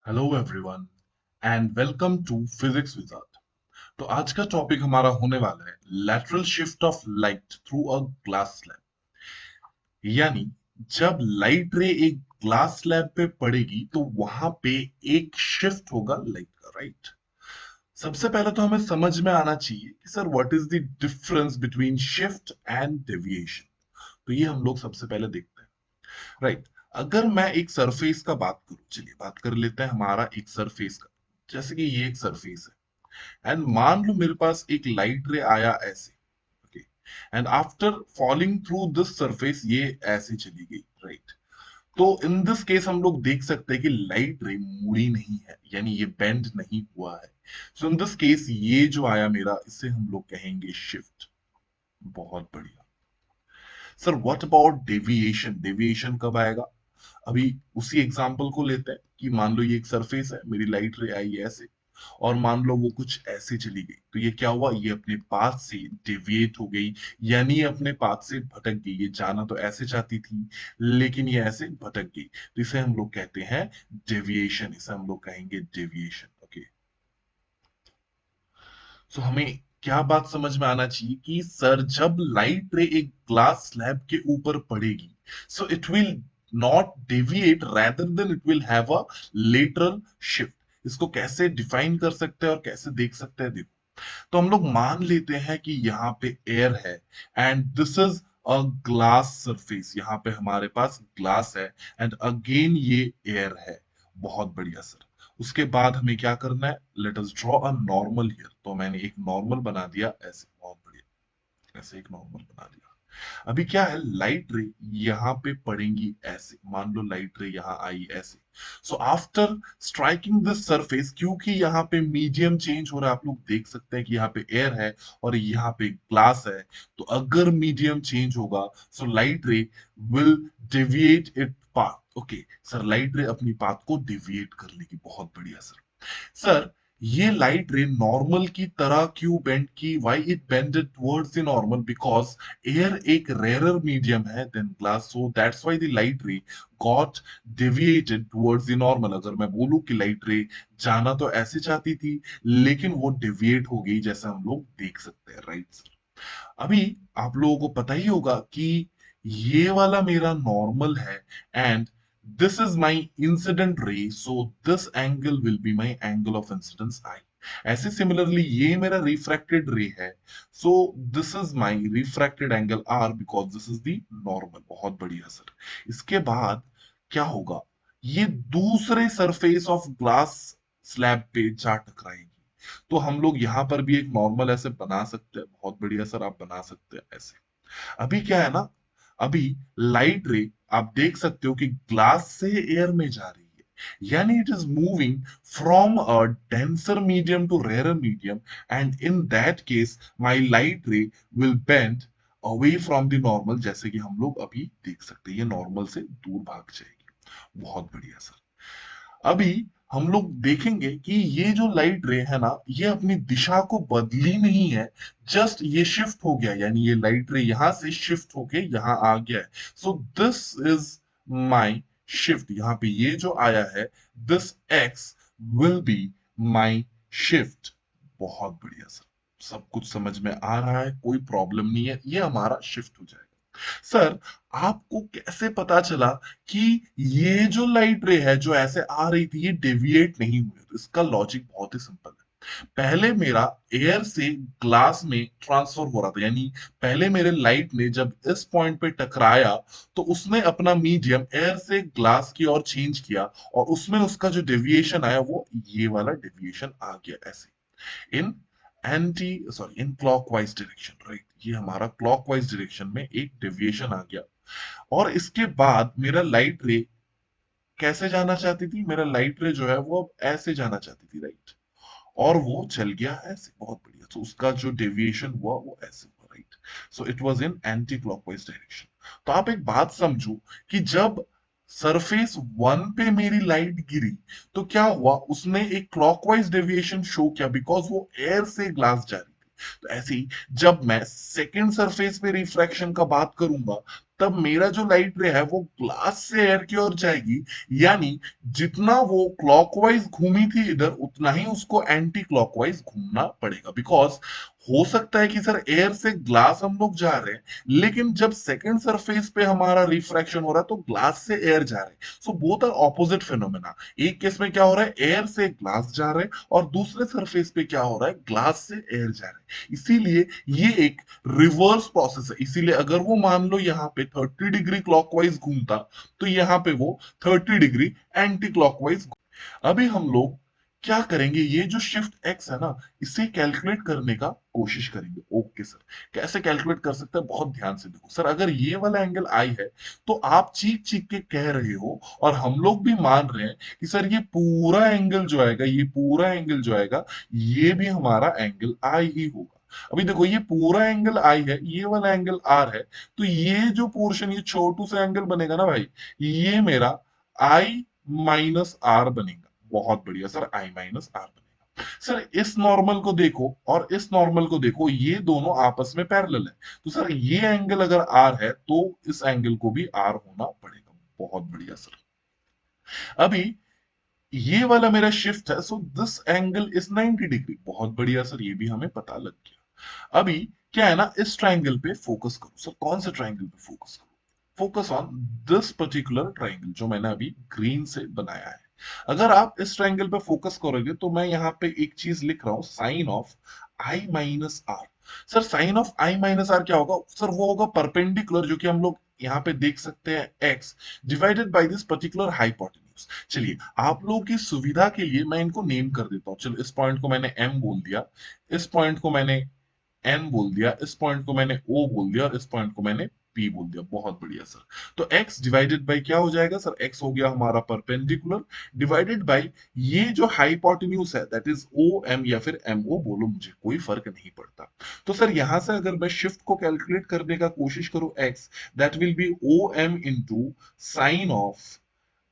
Hello everyone and welcome to physics wizard. तो आज का टॉपिक हमारा होने वाला है lateral shift of light through a glass slab. यानी जब लाइट रे एक ग्लास स्लैब पे पड़ेगी तो वहां पे एक शिफ्ट होगा लाइट का, राइट। सबसे पहले तो हमें समझ में आना चाहिए कि sir what is the difference between shift and deviation. तो ये हम लोग सबसे पहले देखते हैं, राइट। अगर मैं एक सरफेस का बात करूं, चलिए बात कर लेते हैं हमारा एक सरफेस का। जैसे कि ये एक सरफेस है एंड मान लो मेरे पास एक लाइट रे आया ऐसे, okay, and after falling through this surface ये ऐसे चली गई, राइट। तो इन दिस केस हम लोग देख सकते हैं कि लाइट रे मुड़ी नहीं है, यानी ये बेंड नहीं हुआ है। सो इन दिस केस ये जो आया मेरा, इसे हम लोग कहेंगे शिफ्ट। बहुत बढ़िया। Sir what about deviation? Deviation कब आएगा? अभी उसी एग्जांपल को लेते हैं कि मान लो ये एक सरफेस है, मेरी लाइट रे आई ऐसे और मान लो वो कुछ ऐसे चली गई, तो ये क्या हुआ, ये अपने पाथ से डेविएट हो गई, यानी ये अपने पाथ से भटक गई। ये जाना तो ऐसे चाहती थी लेकिन ये ऐसे भटक गई, तो इसे हम लोग कहते हैं डेविएशन। इसे हम लोग कहेंगे डेविएशन, ओके। सो हमें क्या बात समझ में आना चाहिए कि सर जब लाइट रे एक ग्लास स्लैब के ऊपर पड़ेगी, so it will not deviate, rather than it will have a lateral shift. इसको कैसे डिफाइन कर सकते हैं और कैसे देख सकते हैं, देखो। तो हम लोग मान लेते हैं कि यहाँ पे एयर है and this is a glass surface. यहाँ पे हमारे पास ग्लास है एंड अगेन ये एयर है। बहुत बढ़िया सर। उसके बाद हमें क्या करना है, let us draw a normal here. तो मैंने एक नॉर्मल बना दिया ऐसे, बहुत बढ़िया, ऐसे एक नॉर्मल बना दिया। अभी क्या है, लाइट रे यहाँ पे पड़ेंगी ऐसे, मान लो लाइट रे यहाँ आई ऐसे। So after striking this surface, क्योंकि यहाँ पे मीडियम चेंज हो रहा है, आप लोग देख सकते हैं कि यहाँ पे एयर है और यहाँ पे ग्लास है। तो अगर मीडियम चेंज होगा, so light ray will deviate it path, okay. Sir light ray अपनी पाथ को डेविएट कर लेगी, बहुत बढ़िया सर। सर ये लाइट रे नॉर्मल की तरह क्यों बेंड की? Why it bended towards the normal? Because air एक रेयर मीडियम है than glass, so that's why the light ray got deviated towards the normal. अगर मैं बोलूं कि लाइट रे जाना तो ऐसे चाहती थी लेकिन वो डेविएट हो गई, जैसा हम लोग देख सकते हैं, राइट सर। अभी आप लोगों को पता ही होगा कि ये वाला मेरा नॉर्मल है and this is my incident ray, so this angle will be my angle of incidence I. ऐसे सिमिलरली ये मेरा रिफ्रैक्टेड रे है, so this is my refracted angle R because this is the normal. बहुत बढ़िया sir. इसके बाद क्या होगा, ये दूसरे सरफेस ऑफ ग्लास स्लैब पे जा टकराएगी। तो हम लोग यहाँ पर भी एक नॉर्मल ऐसे बना सकते हैं। बहुत बढ़िया सर, आप बना सकते हैं ऐसे। अभी क्या है ना, अभी लाइट रे आप देख सकते हो कि ग्लास से एयर में जा रही है, यानी it is moving from a denser medium to rare medium, and in that case my light ray will bend away from the normal, जैसे कि हम लोग अभी देख सकते हैं ये नॉर्मल से दूर भाग जाएगी। बहुत बढ़िया सर। अभी हम लोग देखेंगे कि ये जो लाइट रे है ना, ये अपनी दिशा को बदली नहीं है, जस्ट ये शिफ्ट हो गया, यानी ये लाइट रे यहां से शिफ्ट होके यहां आ गया है। So this is my shift. यहाँ पे ये जो आया है, this x will be my shift. बहुत बढ़िया सर, सब कुछ समझ में आ रहा है, कोई प्रॉब्लम नहीं है, ये हमारा शिफ्ट हो जाएगा। सर आपको कैसे पता चला कि ये जो लाइट रे है जो ऐसे आ रही थी ये डेविएट नहीं हुई? तो इसका लॉजिक बहुत ही सिंपल है। पहले मेरा एयर से ग्लास में ट्रांसफर हो रहा था, यानी पहले मेरे लाइट ने जब इस पॉइंट पे टकराया तो उसने अपना मीडियम एयर से ग्लास की ओर चेंज किया और उसमें उसका जो डेविएशन आया वो ये वाला डेविएशन आ गया ऐसे, इन इन क्लॉकवाइज डायरेक्शन, राइट। ये हमारा क्लॉकवाइज डायरेक्शन में एक डेविएशन आ गया। और इसके बाद मेरा लाइट रे कैसे जाना चाहती थी, मेरा लाइट रे जो है वो अब ऐसे जाना चाहती थी, राइट। और वो चल गया ऐसे, बहुत बढ़िया। तो उसका जो डेविएशन हुआ वो ऐसे हुआ, right. So it was in anti clockwise direction. तो आप एक बात समझो कि जब सरफेस वन पे मेरी लाइट गिरी तो क्या हुआ, उसने एक क्लॉकवाइज डेविएशन शो किया बिकॉज वो एयर से ग्लास जा रही थी। तो ऐसे ही जब मैं सेकंड सरफेस पे रिफ्रैक्शन का बात करूंगा तब मेरा जो लाइट रे है वो ग्लास से एयर की ओर जाएगी, यानी जितना वो क्लॉकवाइज घूमी थी इधर, उतना ही उसको एंटी क्लॉकवाइज घूमना पड़ेगा। बिकॉज हो सकता है कि सर एयर से ग्लास हम लोग जा रहे हैं, लेकिन जब सेकंड सरफेस पे हमारा रिफ्रैक्शन हो रहा है तो ग्लास से एयर जा रहे हैं। So both are opposite phenomena. एक केस में क्या हो रहा है, एयर से ग्लास जा रहे हैं, और दूसरे सरफेस पे क्या हो रहा है, ग्लास से एयर जा रहे हैं। इसीलिए ये एक रिवर्स प्रोसेस है। इसीलिए अगर वो मान लो यहाँ पे 30 डिग्री क्लॉकवाइज घूमता, तो यहाँ पे वो 30 डिग्री एंटी क्लॉकवाइज। अभी हम लोग क्या करेंगे, ये जो शिफ्ट एक्स है ना, इसे कैलकुलेट करने का कोशिश करेंगे। ओके सर, कैसे कैलकुलेट कर सकते हैं, बहुत ध्यान से देखो सर। अगर ये वाला एंगल आई है, तो आप चीख चीख के कह रहे हो और हम लोग भी मान रहे हैं कि सर ये पूरा एंगल जो आएगा, ये पूरा एंगल जो आएगा, ये भी हमारा एंगल आई ही होगा। अभी देखो, ये पूरा एंगल आई है, ये वाला एंगल आर है, तो ये जो पोर्शन, ये छोटू सा एंगल बनेगा ना भाई, ये मेरा आई माइनस आर बनेगा। बहुत बढ़िया सर, आई माइनस आर बनेगा। सर इस नॉर्मल को देखो और इस नॉर्मल को देखो, ये दोनों आपस में पैरेलल है। तो सर ये एंगल अगर आर है, तो इस एंगल को भी आर होना पड़ेगा। बहुत बढ़िया सर। अभी ये वाला मेरा शिफ्ट है, so this angle is 90 degree. बहुत बढ़िया सर, ये भी हमें पता लग गया। अभी क्या है ना, इस ट्राइंगल पे फोकस करो। सर कौन से ट्राइंगल पे फोकस करो? Focus on this particular triangle जो मैंने अभी ग्रीन से बनाया है। अगर आप इस ट्राइंगल पे फोकस करोगे, तो मैं यहाँ पे एक चीज लिख रहा हूं, sine of i minus r. Sir sine of i minus r क्या होगा सर? वो होगा परपेंडिकुलर, जो कि हम लोग यहाँ पे देख सकते हैं, x divided by this particular hypotenuse. चलिए, आप लोगों की सुविधा के लिए मैं इनको नेम कर देता हूँ। चलो, इस पॉइंट को मैंने एम बोल दिया, इस पॉइंट को मैंने एन बोल दिया, इस पॉइंट को मैंने ओ बोल दिया, और इस पॉइंट को मैंने पी बोल दिया। बहुत बढ़िया सर। तो x डिवाइडेड बाय क्या हो जाएगा सर? x हो गया हमारा परपेंडिकुलर, डिवाइडेड बाय ये जो हाइपोटेन्यूज है, दैट इज ओ एम, या फिर एम ओ बोलो, मुझे कोई फर्क नहीं पड़ता। तो सर यहां से अगर मैं शिफ्ट को कैलकुलेट करने का कोशिश करूं, x that will be O M into sine of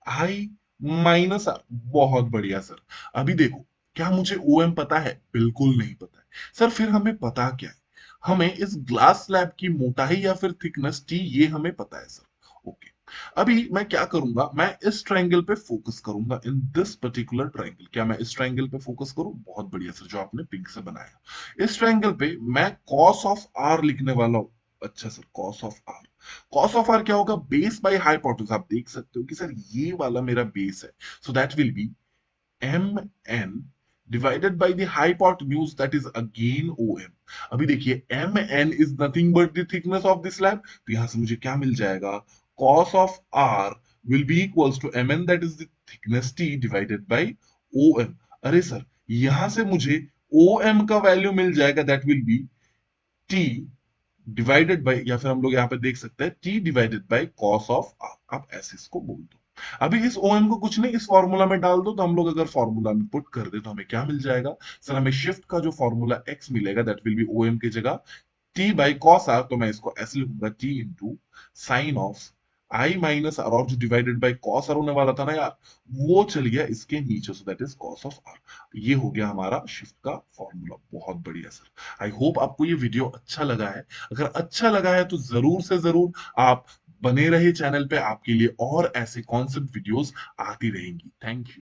i minus r. बहुत बढ़िया सर। अभी देखो, क्या मुझे ओ एम पता है? बिल्कुल नहीं पता है सर। फिर हमें पता क्या है? हमें इस ग्लास स्लैब की मोटाई या फिर थिकनेस टी, ये हमें पता है सर। ओके, अभी मैं क्या करूंगा, मैं इस ट्रायंगल पे फोकस करूंगा, इन दिस पर्टिकुलर ट्रायंगल। क्या मैं इस ट्रायंगल पे फोकस करूं? बहुत बढ़िया सर, जो आपने पिंक से बनाया। इस ट्रायंगल पे मैं कॉस ऑफ आर लिखने वाला हूं। अच्छा sir, cos of r. Cos of r क्या होगा? Base by hypotenuse. आप देख सकते हो कि सर ये वाला मेरा बेस है, so that will be M N divided by the hypotenuse, that is again O M. अभी देखिए, M N is nothing but the thickness of the slab, तो यहां से मुझे क्या मिल जाएगा? Cos of r will be equals to M N, that is the thickness t, divided by O M. अरे सर, यहां से मुझे ओ एम का वैल्यू मिल जाएगा, that will B T divided by, या फिर हम लोग यहाँ पे देख सकते हैं, t divided by cos of r. आप ऐसे इसको बोल दो। अभी इस ओ एम को कुछ नहीं, इस फॉर्मूला में डाल दो। तो हम लोग अगर फॉर्मूला में पुट कर दे, तो हमें क्या मिल जाएगा सर? हमें शिफ्ट का जो फॉर्मूला एक्स मिलेगा, that will be O M की जगह टी बाई कॉस आर। तो मैं इसको ऐसे लिखूंगा, t into sine of i minus r, और जो डिवाइडेड बाई कॉस आर होने वाला था ना यार, वो चल गया इसके नीचे, so that is cos of r. ये हो गया हमारा शिफ्ट का फॉर्मूला। बहुत बढ़िया सर। आई होप आपको ये वीडियो अच्छा लगा है। अगर अच्छा लगा है तो जरूर से जरूर आप बने रहे चैनल पे, आपके लिए और ऐसे कॉन्सेप्ट वीडियोस आती रहेंगी। Thank you.